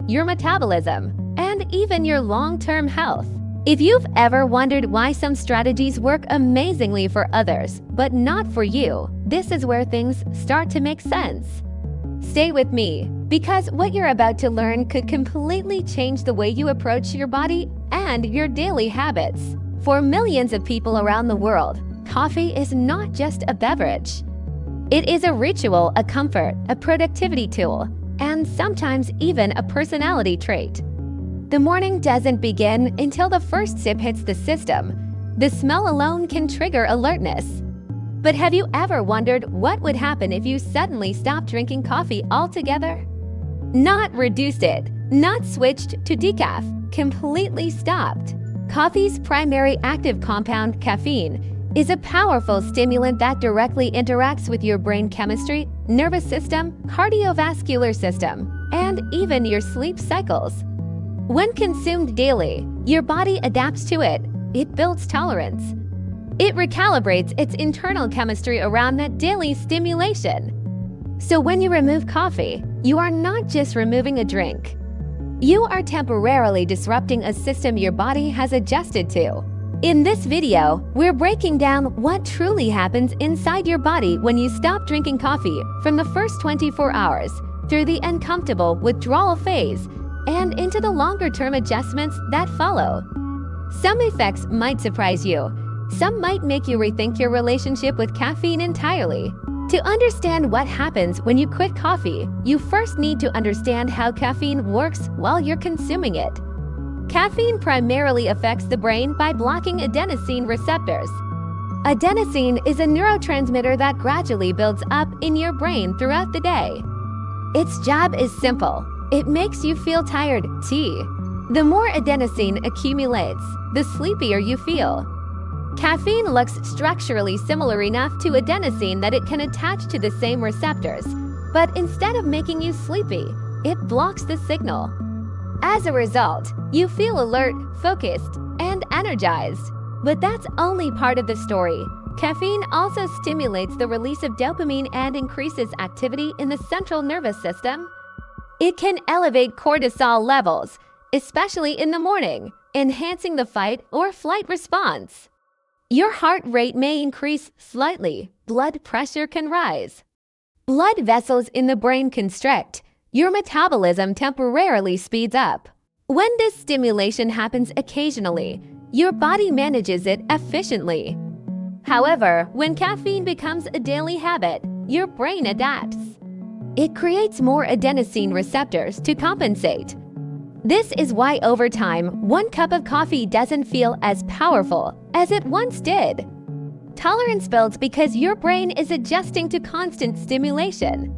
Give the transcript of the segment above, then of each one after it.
your metabolism, and even your long-term health. If you've ever wondered why some strategies work amazingly for others, but not for you, this is where things start to make sense. Stay with me, because what you're about to learn could completely change the way you approach your body and your daily habits. For millions of people around the world, coffee is not just a beverage. It is a ritual, a comfort, a productivity tool, and sometimes even a personality trait. The morning doesn't begin until the first sip hits the system. The smell alone can trigger alertness. But have you ever wondered what would happen if you suddenly stopped drinking coffee altogether? Not reduced it, not switched to decaf, completely stopped. Coffee's primary active compound, caffeine, is a powerful stimulant that directly interacts with your brain chemistry, nervous system, cardiovascular system, and even your sleep cycles. When consumed daily, your body adapts to it. It builds tolerance. It recalibrates its internal chemistry around that daily stimulation. So when you remove coffee, you are not just removing a drink. You are temporarily disrupting a system your body has adjusted to. In this video, we're breaking down what truly happens inside your body when you stop drinking coffee from the first 24 hours, through the uncomfortable withdrawal phase, and into the longer-term adjustments that follow. Some effects might surprise you. Some might make you rethink your relationship with caffeine entirely. To understand what happens when you quit coffee, you first need to understand how caffeine works while you're consuming it. Caffeine primarily affects the brain by blocking adenosine receptors. Adenosine is a neurotransmitter that gradually builds up in your brain throughout the day. Its job is simple. It makes you feel tired, T. The more adenosine accumulates, the sleepier you feel. Caffeine looks structurally similar enough to adenosine that it can attach to the same receptors, but instead of making you sleepy, it blocks the signal. As a result, you feel alert, focused, and energized. But that's only part of the story. Caffeine also stimulates the release of dopamine and increases activity in the central nervous system. It can elevate cortisol levels, especially in the morning, enhancing the fight or flight response. Your heart rate may increase slightly, blood pressure can rise. Blood vessels in the brain constrict. Your metabolism temporarily speeds up. When this stimulation happens occasionally, your body manages it efficiently. However, when caffeine becomes a daily habit, your brain adapts. It creates more adenosine receptors to compensate. This is why over time, 1 cup of coffee doesn't feel as powerful as it once did. Tolerance builds because your brain is adjusting to constant stimulation.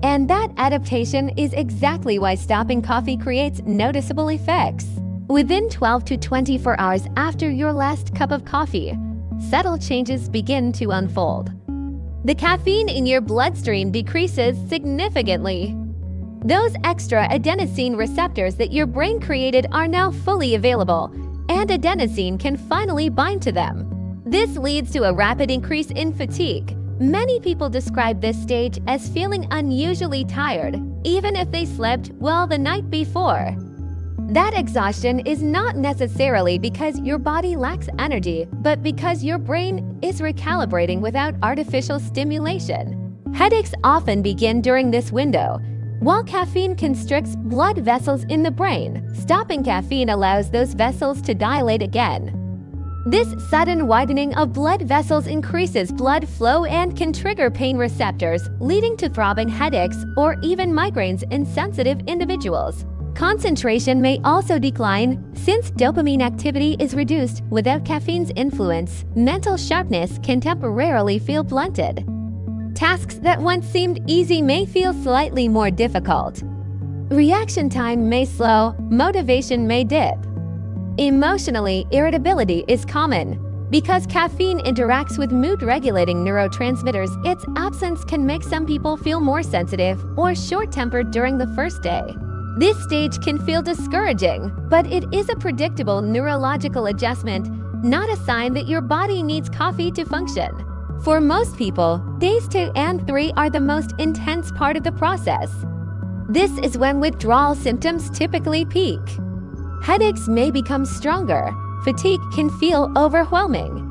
And that adaptation is exactly why stopping coffee creates noticeable effects. Within 12 to 24 hours after your last cup of coffee, subtle changes begin to unfold. The caffeine in your bloodstream decreases significantly. Those extra adenosine receptors that your brain created are now fully available, and adenosine can finally bind to them. This leads to a rapid increase in fatigue. Many people describe this stage as feeling unusually tired, even if they slept well the night before. That exhaustion is not necessarily because your body lacks energy, but because your brain is recalibrating without artificial stimulation. Headaches often begin during this window. While caffeine constricts blood vessels in the brain, stopping caffeine allows those vessels to dilate again. This sudden widening of blood vessels increases blood flow and can trigger pain receptors, leading to throbbing headaches or even migraines in sensitive individuals. Concentration may also decline. Since dopamine activity is reduced without caffeine's influence, mental sharpness can temporarily feel blunted. Tasks that once seemed easy may feel slightly more difficult. Reaction time may slow, motivation may dip. Emotionally, irritability is common. Because caffeine interacts with mood-regulating neurotransmitters, its absence can make some people feel more sensitive or short-tempered during the first day. This stage can feel discouraging, but it is a predictable neurological adjustment, not a sign that your body needs coffee to function. For most people, days 2 and 3 are the most intense part of the process. This is when withdrawal symptoms typically peak. Headaches may become stronger. Fatigue can feel overwhelming.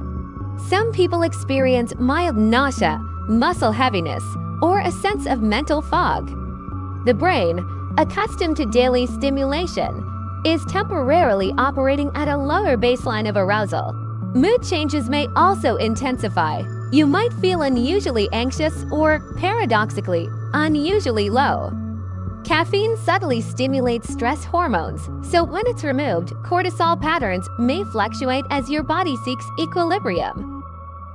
Some people experience mild nausea, muscle heaviness, or a sense of mental fog. The brain, accustomed to daily stimulation, is temporarily operating at a lower baseline of arousal. Mood changes may also intensify. You might feel unusually anxious or, paradoxically, unusually low. Caffeine subtly stimulates stress hormones, so when it's removed, cortisol patterns may fluctuate as your body seeks equilibrium.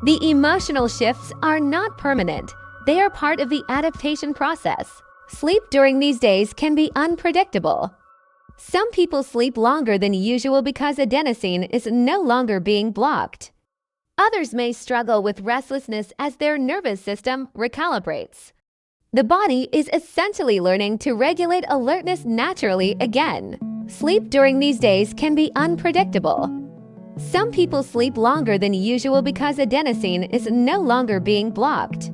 The emotional shifts are not permanent. They are part of the adaptation process. Sleep during these days can be unpredictable. Some people sleep longer than usual because adenosine is no longer being blocked. Others may struggle with restlessness as their nervous system recalibrates. The body is essentially learning to regulate alertness naturally again. Sleep during these days can be unpredictable. Some people sleep longer than usual because adenosine is no longer being blocked.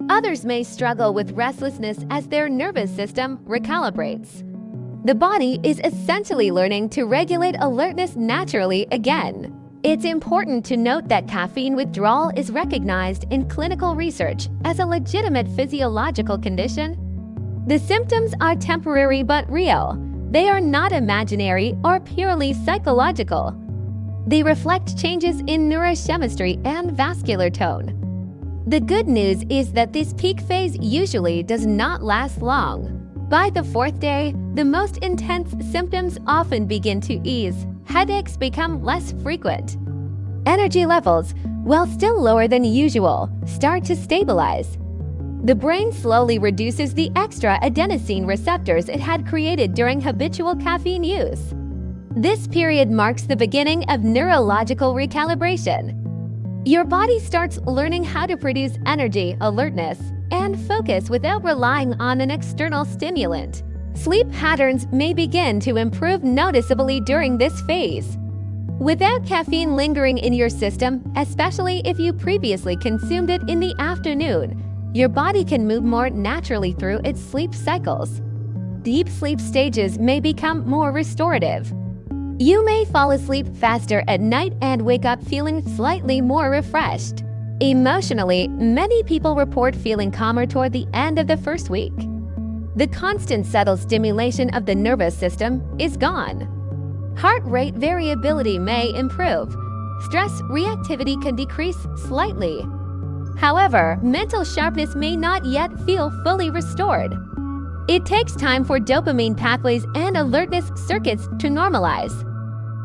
Others may struggle with restlessness as their nervous system recalibrates. The body is essentially learning to regulate alertness naturally again. It's important to note that caffeine withdrawal is recognized in clinical research as a legitimate physiological condition. The symptoms are temporary but real. They are not imaginary or purely psychological. They reflect changes in neurochemistry and vascular tone. The good news is that this peak phase usually does not last long. By the fourth day, the most intense symptoms often begin to ease. Headaches become less frequent. Energy levels, while still lower than usual, start to stabilize. The brain slowly reduces the extra adenosine receptors it had created during habitual caffeine use. This period marks the beginning of neurological recalibration. Your body starts learning how to produce energy, alertness, and focus without relying on an external stimulant. Sleep patterns may begin to improve noticeably during this phase. Without caffeine lingering in your system, especially if you previously consumed it in the afternoon, your body can move more naturally through its sleep cycles. Deep sleep stages may become more restorative. You may fall asleep faster at night and wake up feeling slightly more refreshed. Emotionally, many people report feeling calmer toward the end of the first week. The constant subtle stimulation of the nervous system is gone. Heart rate variability may improve. Stress reactivity can decrease slightly. However, mental sharpness may not yet feel fully restored. It takes time for dopamine pathways and alertness circuits to normalize.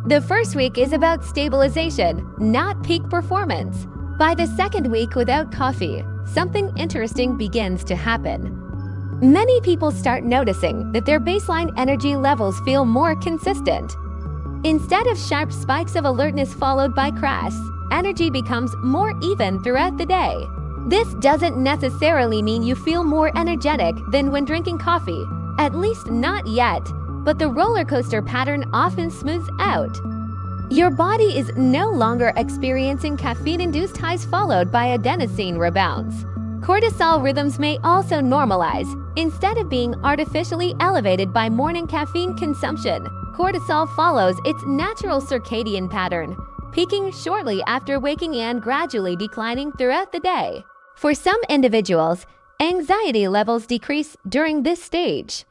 The first week is about stabilization, not peak performance. By the second week without coffee, something interesting begins to happen. Many people start noticing that their baseline energy levels feel more consistent. Instead of sharp spikes of alertness followed by crash, energy becomes more even throughout the day. This doesn't necessarily mean you feel more energetic than when drinking coffee, at least not yet, but the roller coaster pattern often smooths out. Your body is no longer experiencing caffeine-induced highs followed by adenosine rebounds. Cortisol rhythms may also normalize. Instead of being artificially elevated by morning caffeine consumption, cortisol follows its natural circadian pattern, peaking shortly after waking and gradually declining throughout the day. For some individuals, anxiety levels decrease during this stage.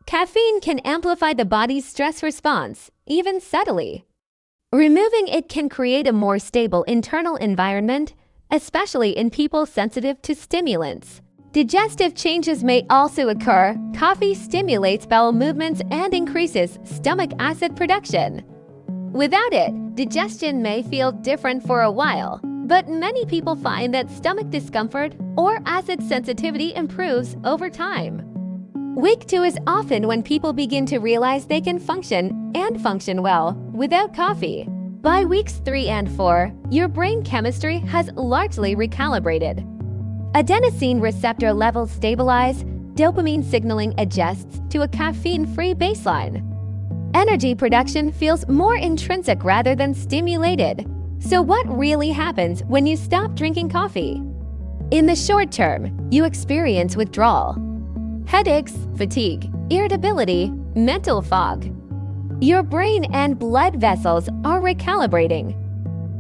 Caffeine can amplify the body's stress response, even subtly. Removing it can create a more stable internal environment, especially in people sensitive to stimulants. Digestive changes may also occur. Coffee stimulates bowel movements and increases stomach acid production. Without it, digestion may feel different for a while, but many people find that stomach discomfort or acid sensitivity improves over time. Week 2 is often when people begin to realize they can function well without coffee. By weeks 3 and 4, your brain chemistry has largely recalibrated. Adenosine receptor levels stabilize, dopamine signaling adjusts to a caffeine-free baseline. Energy production feels more intrinsic rather than stimulated. So what really happens when you stop drinking coffee? In the short term, you experience withdrawal. headaches, fatigue, irritability, mental fog. Your brain and blood vessels are recalibrating.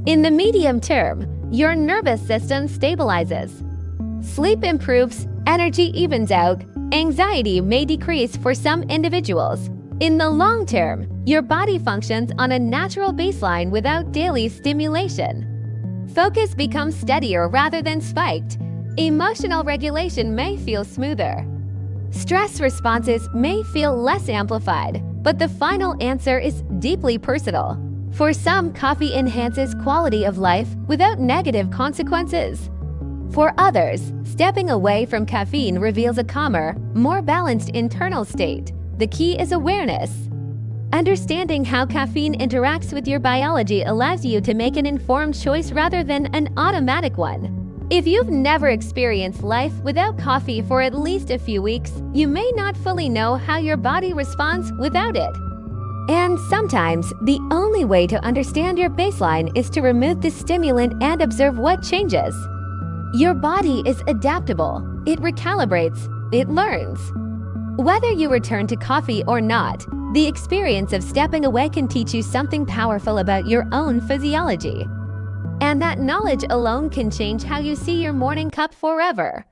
In the medium term, your nervous system stabilizes. Sleep improves, energy evens out, anxiety may decrease for some individuals. In the long term, your body functions on a natural baseline without daily stimulation. Focus becomes steadier rather than spiked. Emotional regulation may feel smoother. Stress responses may feel less amplified, but the final answer is deeply personal. For some, coffee enhances quality of life without negative consequences. For others, stepping away from caffeine reveals a calmer, more balanced internal state. The key is awareness. Understanding how caffeine interacts with your biology allows you to make an informed choice rather than an automatic one. If you've never experienced life without coffee for at least a few weeks, you may not fully know how your body responds without it. And sometimes, the only way to understand your baseline is to remove the stimulant and observe what changes. Your body is adaptable. It recalibrates. It learns. Whether you return to coffee or not, the experience of stepping away can teach you something powerful about your own physiology. And that knowledge alone can change how you see your morning cup forever.